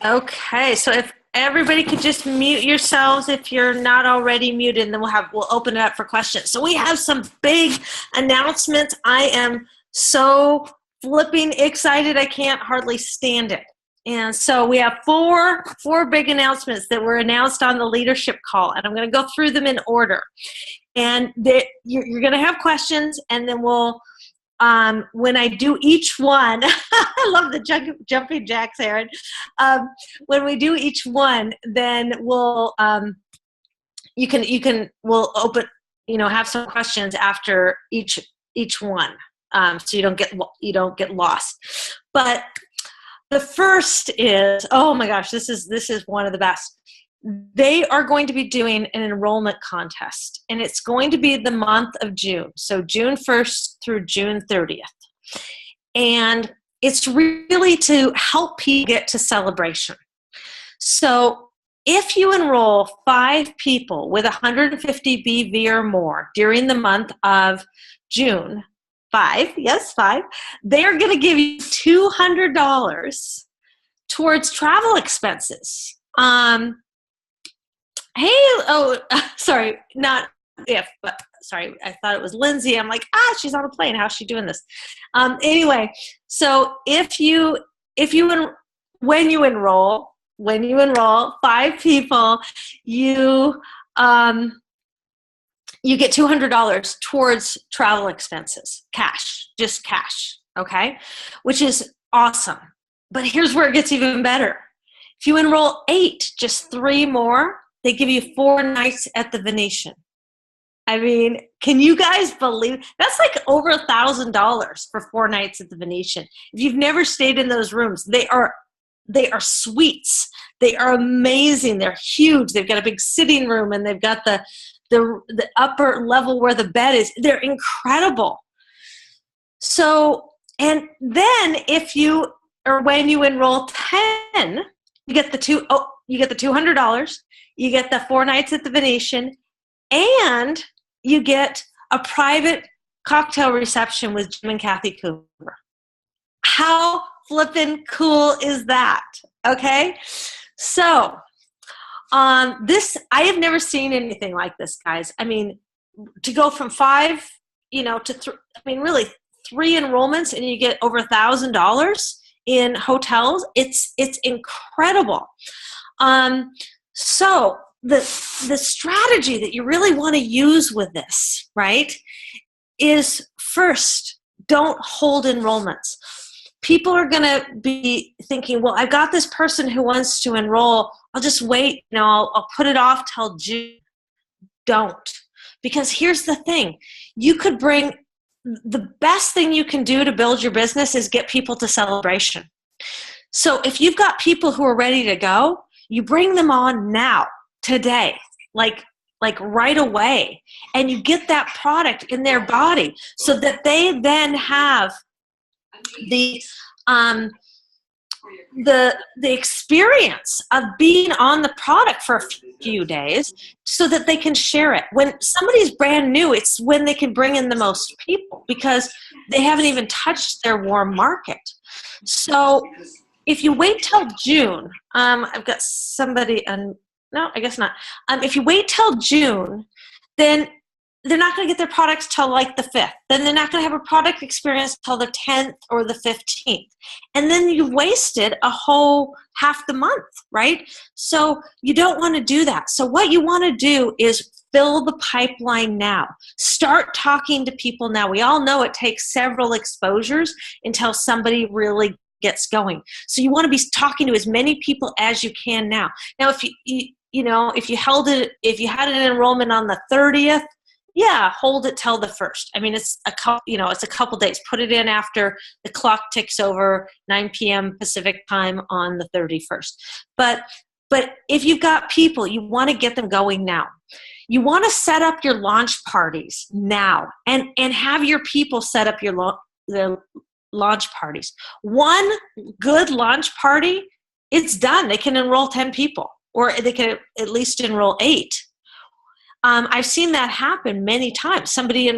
Okay, so if everybody could just mute yourselves if you're not already muted, and then we'll open it up for questions. So we have some big announcements. I am so flipping excited. I can't hardly stand it. And so we have four big announcements that were announced on the leadership call, and I'm going to go through them in order. And you're going to have questions, and then we'll when I do each one, I love the jumping jacks, Aaron. When we do each one, then we'll we'll open, have some questions after each one, so you don't get lost. But the first is, oh my gosh, this is one of the best. They are going to be doing an enrollment contest, and it's going to be the month of June. So June 1st through June 30th. And it's really to help people get to celebration. So if you enroll 5 people with 150 BV or more during the month of June, 5, they're going to give you $200 towards travel expenses. Sorry, not if, but sorry, I thought it was Lindsay. I'm like, she's on a plane. How's she doing this? Anyway, so when you enroll 5 people, you get $200 towards travel expenses, just cash, okay? Which is awesome. But here's where it gets even better. If you enroll 8, just 3 more, they give you 4 nights at the Venetian. I mean, can you guys believe that's like over $1,000 for 4 nights at the Venetian? If you've never stayed in those rooms, they are suites. They are amazing. They're huge. They've got a big sitting room, and they've got the upper level where the bed is. They're incredible. So, and then when you enroll 10, you get the $200. You get the 4 nights at the Venetian, and you get a private cocktail reception with Jim and Kathy Cooper. How flippin' cool is that? Okay, so this, I have never seen anything like this, guys. I mean, to go from 5, to really 3 enrollments, and you get over $1,000 in hotels. It's incredible. So the strategy that you really want to use with this, right, is first, don't hold enrollments. People are going to be thinking, well, I've got this person who wants to enroll. I'll just wait. I'll put it off till June. Don't. Because here's the thing. The best thing you can do to build your business is get people to celebration. So if you've got people who are ready to go, you bring them on now, today, like right away, and you get that product in their body so that they then have the experience of being on the product for a few days so that they can share it. When somebody's brand new, it's when they can bring in the most people because they haven't even touched their warm market. So if you wait till June, I've got somebody, no, I guess not. If you wait till June, then they're not going to get their products till like the 5th. Then they're not going to have a product experience till the 10th or the 15th. And then you've wasted a whole half the month, right? So you don't want to do that. So what you want to do is fill the pipeline now. Start talking to people now. We all know it takes several exposures until somebody really gets going. So you want to be talking to as many people as you can now. Now, if if you had an enrollment on the 30th, yeah, hold it till the 1st. I mean, it's a couple days. Put it in after the clock ticks over 9 p.m. Pacific time on the 31st. But if you've got people, you want to get them going now. You want to set up your launch parties now and have your people set up their launch parties. One good launch party, it's done. They can enroll 10 people, or they can at least enroll 8. I've seen that happen many times. Somebody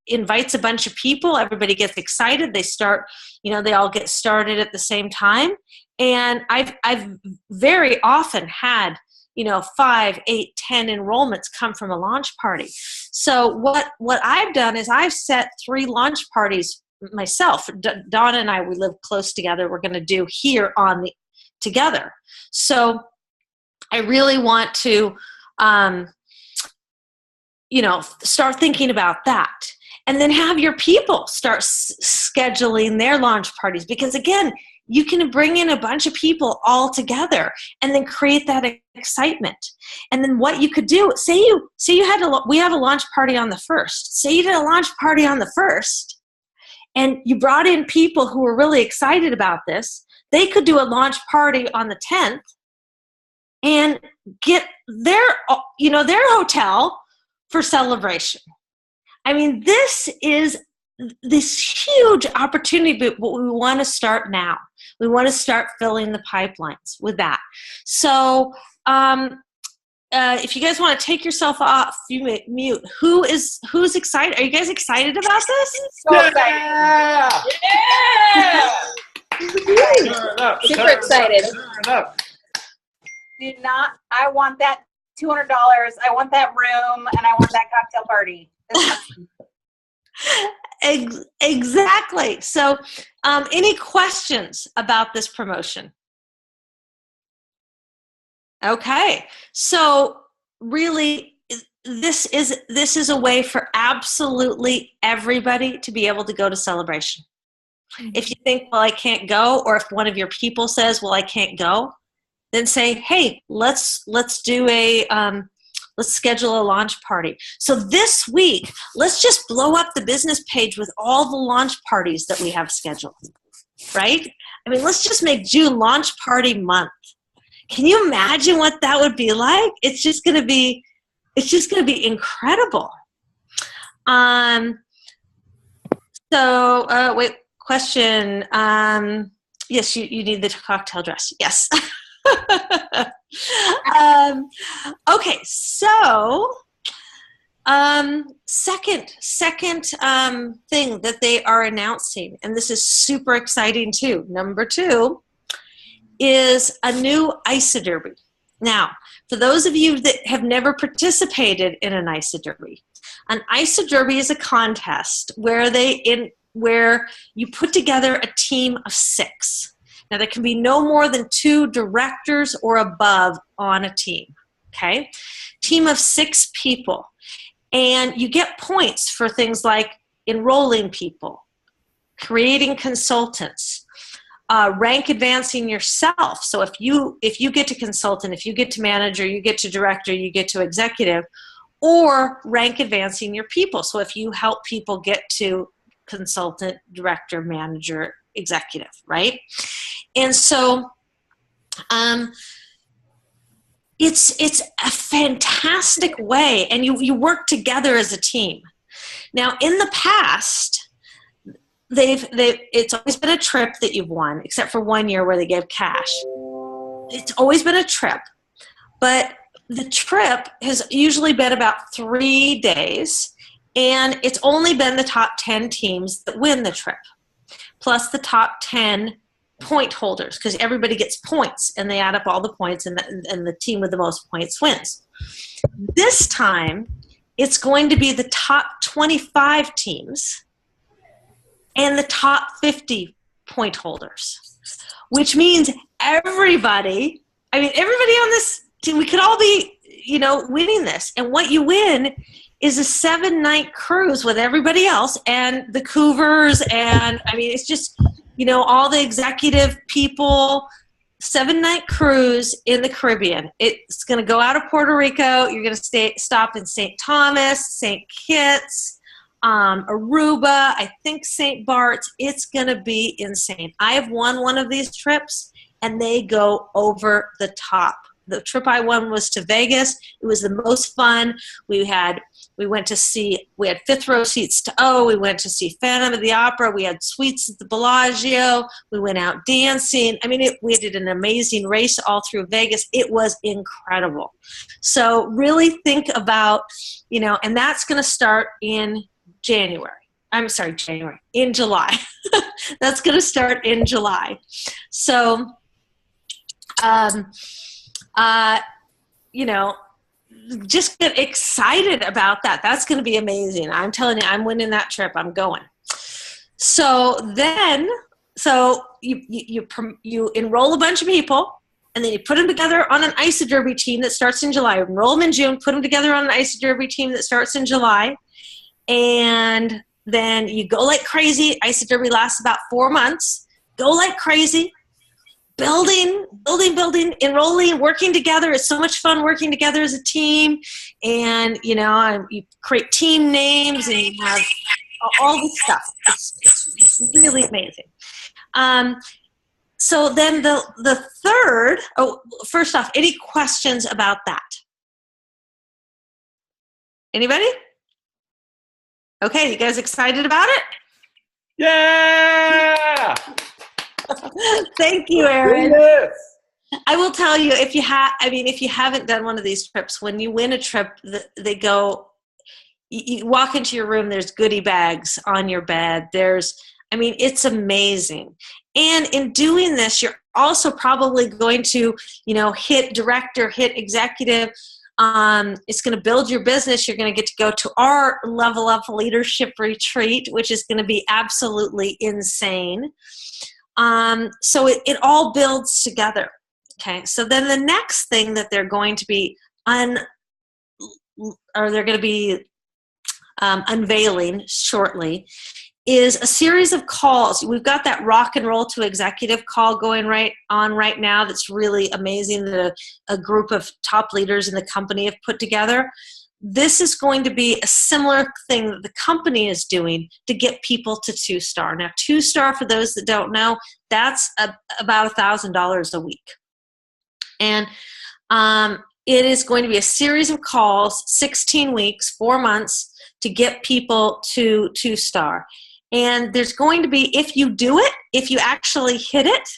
invites a bunch of people, everybody gets excited, they start, they all get started at the same time, And I've very often had, 5, 8, 10 enrollments come from a launch party. So what I've done is I've set 3 launch parties myself. Donna and I, we live close together. We're going to do here together. So I really want to, start thinking about that. And then have your people start scheduling their launch parties. Because again, you can bring in a bunch of people all together and then create that excitement. And then what you could do, we have a launch party on the 1st. Say you did a launch party on the 1st and you brought in people who were really excited about this. They could do a launch party on the 10th and get their hotel for celebration. I mean, this is this huge opportunity, but we want to start now. We want to start filling the pipelines with that. So if you guys want to take yourself off, you mute. Who's excited? Are you guys excited about this? So excited. Yeah! Super excited. I want that $200. I want that room, and I want that cocktail party. Exactly. So any questions about this promotion? Okay. So really, this is a way for absolutely everybody to be able to go to Celebration. If you think, well, I can't go, or if one of your people says, well, I can't go, then say, hey, let's schedule a launch party. So this week, let's just blow up the business page with all the launch parties that we have scheduled, right? I mean, let's just make June launch party month. Can you imagine what that would be like? It's just going to be incredible. Wait, question. Yes, you need the cocktail dress. Yes. Okay, so second thing that they are announcing, and this is super exciting too. Number 2 is a new isoderby. Now, for those of you that have never participated in an isoderby is a contest where you put together a team of 6. Now, there can be no more than 2 directors or above on a team, okay? Team of 6 people. And you get points for things like enrolling people, creating consultants, rank advancing yourself. So if you get to consultant, if you get to manager, you get to director, you get to executive, or rank advancing your people. So if you help people get to consultant, director, manager, executive, right? And so it's a fantastic way, and you work together as a team. Now, in the past, it's always been a trip that you've won, except for 1 year where they gave cash. It's always been a trip, but the trip has usually been about 3 days, and it's only been the top 10 teams that win the trip, plus the top 10 point holders, because everybody gets points, and they add up all the points, and the team with the most points wins. This time, it's going to be the top 25 teams and the top 50 point holders, which means everybody on this team, we could all be, winning this. And what you win is a 7-night cruise with everybody else and the Cougars, and it's just, all the executive people, 7-night cruise in the Caribbean. It's going to go out of Puerto Rico. You're going to stop in St. Thomas, St. Kitts, Aruba, I think St. Bart's. It's going to be insane. I have won one of these trips, and they go over the top. The trip I won was to Vegas. It was the most fun. We had 5th row seats to we went to see Phantom of the Opera. We had suites at the Bellagio. We went out dancing. We did an amazing race all through Vegas. It was incredible. So really think about, and that's going to start in July. That's going to start in July. So Um, uh, you know, just get excited about that. That's going to be amazing. I'm telling you, I'm winning that trip. I'm going. So then, you enroll a bunch of people, and then you put them together on an isoderby team that starts in July. Enroll them in June, put them together on an isoderby team that starts in July, and then you go like crazy. Isoderby lasts about 4 months. Go like crazy. Building, enrolling, working together. It's so much fun working together as a team. And, you create team names and you have all this stuff. It's really amazing. So then the third, first off, any questions about that? Anybody? Okay, you guys excited about it? Yeah! Thank you, Aaron. Yes. I will tell you, if you haven't done one of these trips, when you win a trip, they go, you walk into your room, there's goodie bags on your bed. It's amazing. And in doing this, you're also probably going to, hit director, hit executive. It's going to build your business. You're going to get to go to our Level Up Leadership Retreat, which is going to be absolutely insane. So it all builds together. Okay. So then the next thing that they're going to be unveiling shortly is a series of calls. We've got that rock and roll to executive call going right now. That's really amazing that a group of top leaders in the company have put together. This is going to be a similar thing that the company is doing to get people to 2-star. Now, 2-star, for those that don't know, that's about $1,000 a week. And it is going to be a series of calls, 16 weeks, 4 months, to get people to 2-star. And there's going to be, if you do it, if you actually hit it,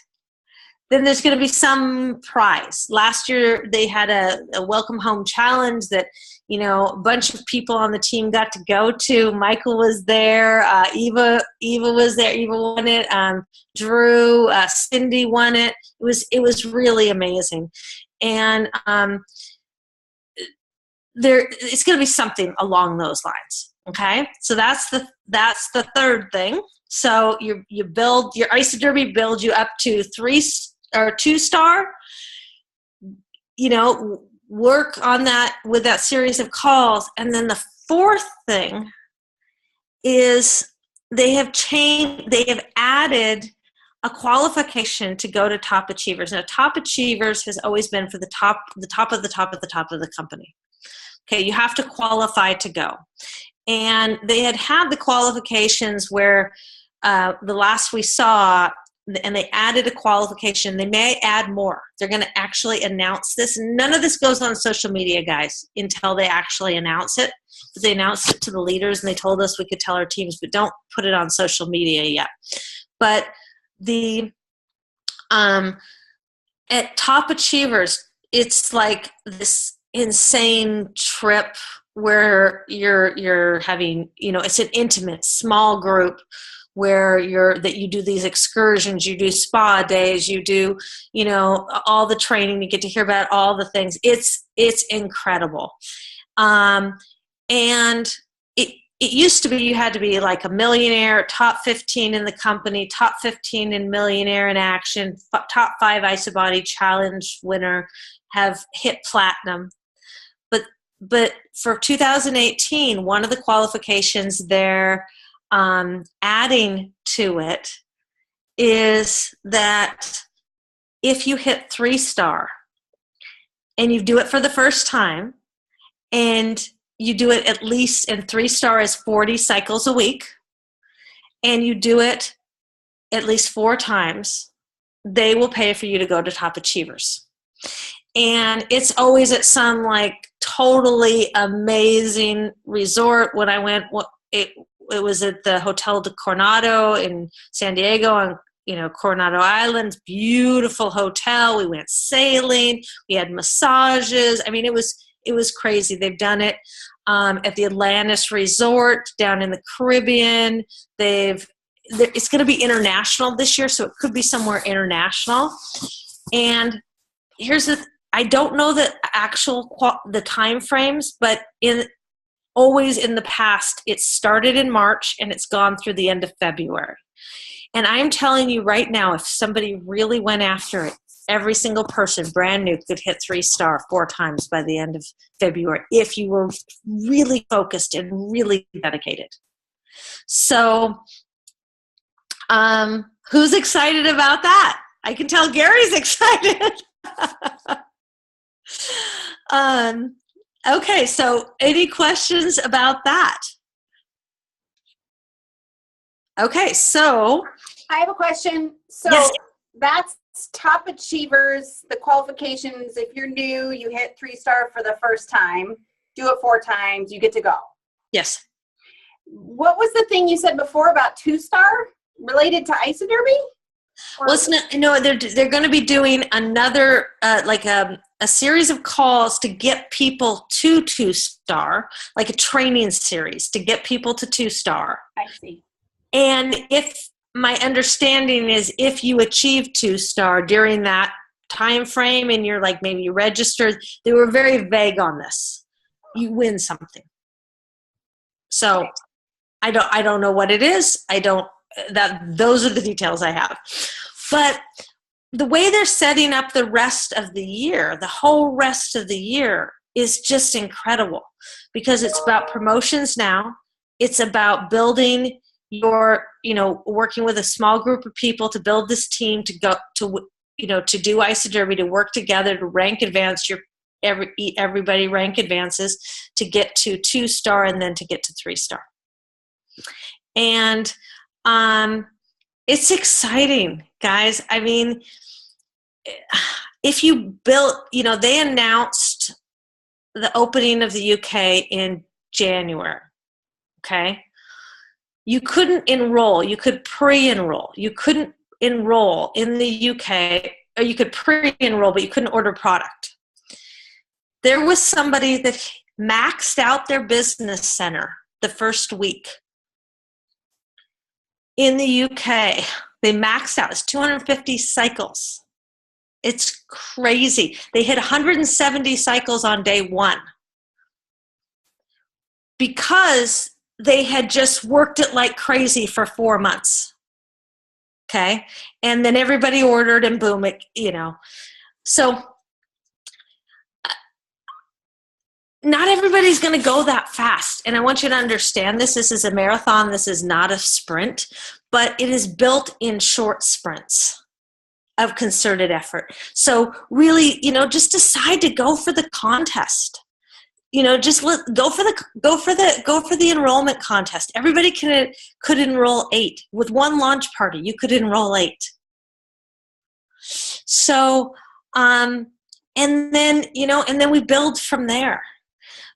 then there's going to be some prize. Last year, they had a welcome home challenge that, a bunch of people on the team got to go to. Michael was there. Eva was there. Eva won it. Drew, Cindy won it. It was really amazing. And it's going to be something along those lines. Okay, so that's the third thing. So you build your isoderby, build you up to 3 or 2-star. Work on that with that series of calls. And then the fourth thing is they have added a qualification to go to top achievers. Now, top achievers has always been for the top of the top of the company. Okay, you have to qualify to go. And they had the qualifications where the last we saw, and they added a qualification. They may add more. They're going to actually announce this. None of this goes on social media, guys, until they actually announce it. But they announced it to the leaders, and they told us we could tell our teams, but don't put it on social media yet. But at Top Achievers, it's like this insane trip where you're having, it's an intimate, small group where you do these excursions, you do spa days, you do, all the training, you get to hear about all the things. It's incredible. And it used to be you had to be like a millionaire, top 15 in the company, top 15 in Millionaire in Action, top 5 IsoBody Challenge winner, have hit platinum. But for 2018, one of the qualifications they're adding to it is that if you hit 3-star and you do it for the first time and you do it at least, and 3-star is 40 cycles a week, and you do it at least 4 times, they will pay for you to go to Top Achievers. And it's always at some totally amazing resort. When I went, it was at the Hotel de Coronado in San Diego on Coronado Island. Beautiful hotel. We went sailing. We had massages. It was crazy. They've done it at the Atlantis Resort down in the Caribbean. It's going to be international this year, so it could be somewhere international. And I don't know the the time frames, but always in the past, it started in March and it's gone through the end of February. And I'm telling you right now, if somebody really went after it, every single person brand new could hit 3-star 4 times by the end of February if you were really focused and really dedicated. So who's excited about that? I can tell Gary's excited. Okay, so any questions about that? Okay, so I have a question. So yes. That's top achievers, the qualifications. If you're new, you hit 3-star for the first time, do it 4 times, you get to go. Yes. What was the thing you said before about 2-star related to isodermy? Well, it's not, no, they're going to be doing another, a series of calls to get people to 2-star, like a training series to get people to 2-star. I see. And if my understanding is if you achieve 2-star during that time frame and you're like maybe registered, they were very vague on this. You win something. So I don't know what it is. Those are the details I have. But the way they're setting up the rest of the year, the whole rest of the year is just incredible because it's about promotions now. It's about building working with a small group of people to build this team to go to, to do isodermy, to work together, to rank advance everybody rank advances to get to 2-star and then to get to 3-star. And it's exciting, guys. I mean, if you built, they announced the opening of the UK in January, okay? You couldn't enroll. You could pre-enroll. You couldn't enroll in the UK, or you could pre-enroll, but you couldn't order product. There was somebody that maxed out their business center the first week. In the UK, they maxed out. It's 250 cycles. It's crazy. They hit 170 cycles on day 1 because they had just worked it like crazy for 4 months. Okay? And then everybody ordered and boom, So not everybody's going to go that fast. And I want you to understand this. This is a marathon. This is not a sprint, but it is built in short sprints of concerted effort. So really, just decide to go for the contest. Just go for the enrollment contest. Everybody could enroll 8 with one launch party. You could enroll 8. So, and then we build from there.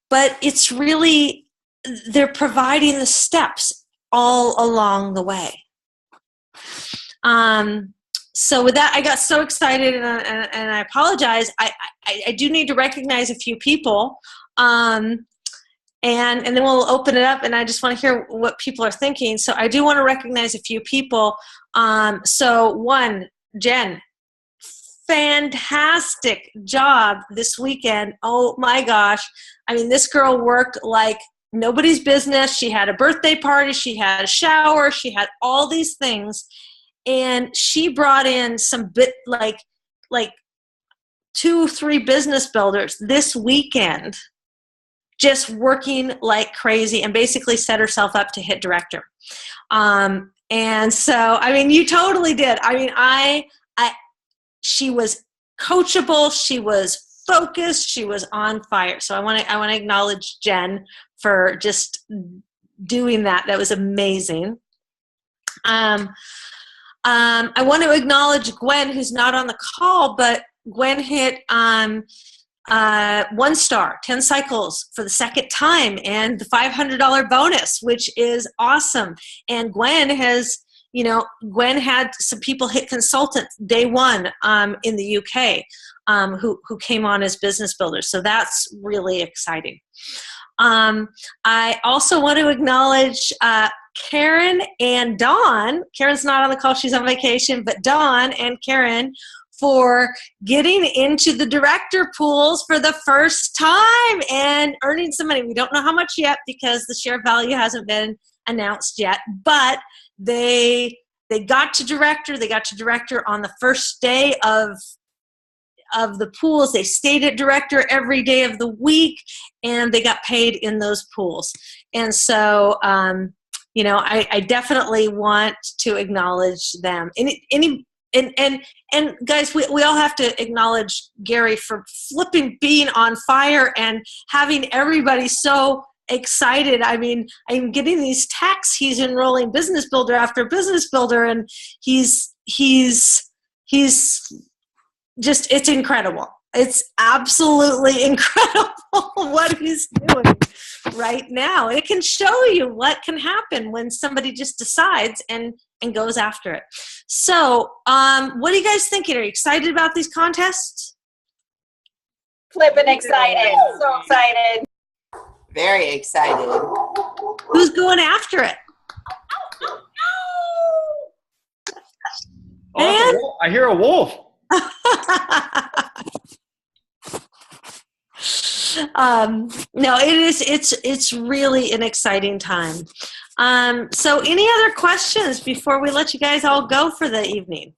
But it's really, they're providing the steps all along the way. So with that, I got so excited, and I apologize. I do need to recognize a few people, and then we'll open it up, and I just want to hear what people are thinking. So I do want to recognize a few people. So one, Jen, fantastic job this weekend. Oh my gosh. I mean, this girl worked like nobody's business. She had a birthday party. She had a shower. She had all these things. And she brought in some like 2-3 business builders this weekend, just working like crazy and basically set herself up to hit director. And so, I mean, you totally did. I mean, she was coachable. She was focused. She was on fire. So I want to acknowledge Jen for just doing that. That was amazing. I want to acknowledge Gwen, who's not on the call, but Gwen hit 1-star, 10 cycles for the second time, and the $500 bonus, which is awesome. And Gwen had some people hit consultant day 1 in the UK who came on as business builders. So that's really exciting. I also want to acknowledge Karen and Dawn. Karen's not on the call. She's on vacation. But Dawn and Karen for getting into the director pools for the first time and earning some money. We don't know how much yet because the share value hasn't been announced yet, but they got to director. They got to director on the first day of the pools. They stayed at director every day of the week, and they got paid in those pools. And so, I definitely want to acknowledge them. And guys, we all have to acknowledge Gary for flipping being on fire and having everybody so excited. I mean, I'm getting these texts. He's enrolling business builder after business builder, and he's just, it's incredible. It's absolutely incredible what he's doing right now. It can show you what can happen when somebody just decides and goes after it. So, what are you guys thinking? Are you excited about these contests? Flipping excited. So excited. Very excited. Who's going after it? Oh, I hear a wolf. No, it's really an exciting time. So any other questions before we let you guys all go for the evening?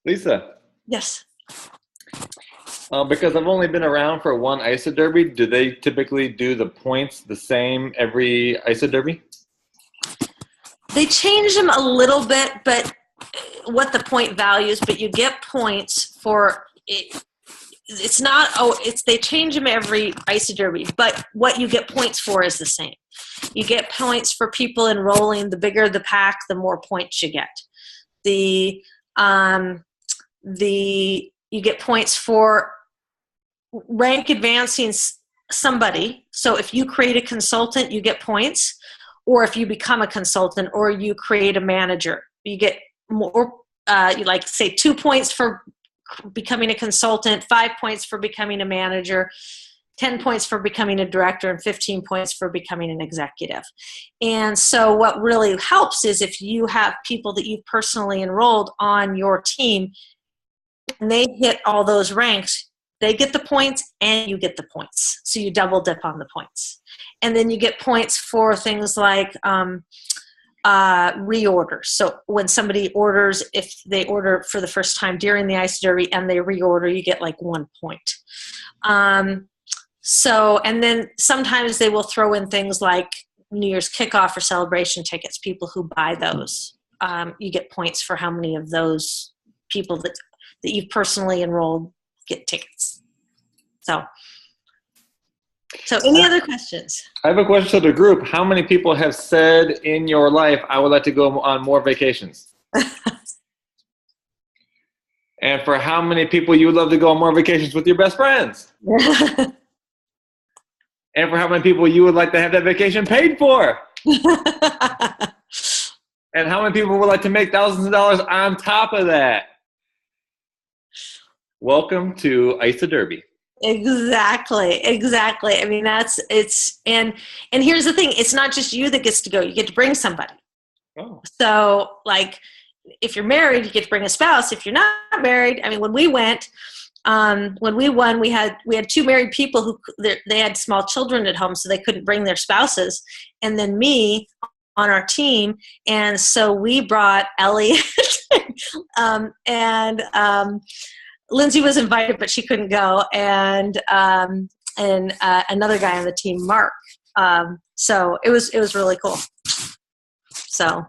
Lisa. Yes. Because I've only been around for one ISO Derby, do they typically do the points the same every ISO Derby? They change them a little bit, but what the point values, but you get points for it. It's not, they change them every ISO Derby, but what you get points for is the same. You get points for people enrolling. The bigger the pack, the more points you get. You get points for rank advancing somebody. So if you create a consultant, you get points, or if you become a consultant or you create a manager, you get more, say 2 points for becoming a consultant, 5 points for becoming a manager, 10 points for becoming a director, and 15 points for becoming an executive. And so what really helps is if you have people that you've personally enrolled on your team and they hit all those ranks, they get the points and you get the points. So you double dip on the points. And then you get points for things like reorders. So when somebody orders, if they order for the first time during the ICE Derby and they reorder, you get like 1 point. And then sometimes they will throw in things like New Year's kickoff or celebration tickets. People who buy those, you get points for how many of those people that you've personally enrolled get tickets. So any other questions? I have a question to the group. How many people have said in your life, I would like to go on more vacations? And for how many people you would love to go on more vacations with your best friends? And for how many people you would like to have that vacation paid for? And how many people would like to make thousands of dollars on top of that? Welcome to ISA Derby. Exactly. I mean, and here's the thing. It's not just you that gets to go. You get to bring somebody. Oh. So like if you're married, you get to bring a spouse. If you're not married, I mean, when we went, when we won, we had 2 married people who they had small children at home, so they couldn't bring their spouses, and then me on our team. And so we brought Elliot and Lindsay was invited, but she couldn't go, and another guy on the team, Mark. So it was really cool. So,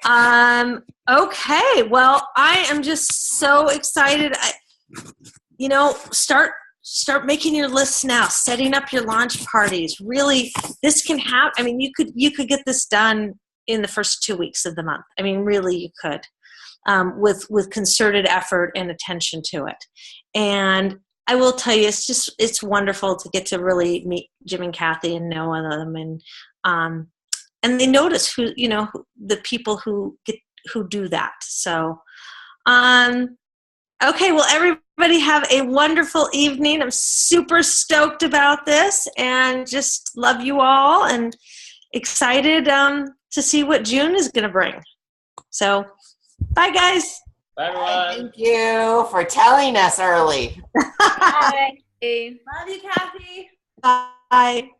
okay. Well, I am just so excited. Start making your lists now. Setting up your launch parties. Really, this can happen. I mean, you could get this done in the first 2 weeks of the month. I mean, really, you could. With concerted effort and attention to it. And I will tell you, it's wonderful to get to really meet Jim and Kathy and know them, and they notice the people who do that. So, okay, well, everybody have a wonderful evening. I'm super stoked about this and just love you all and excited to see what June is going to bring. So, bye, guys. Bye, everyone. Thank you for telling us early. Bye. Love you, Kathy. Bye.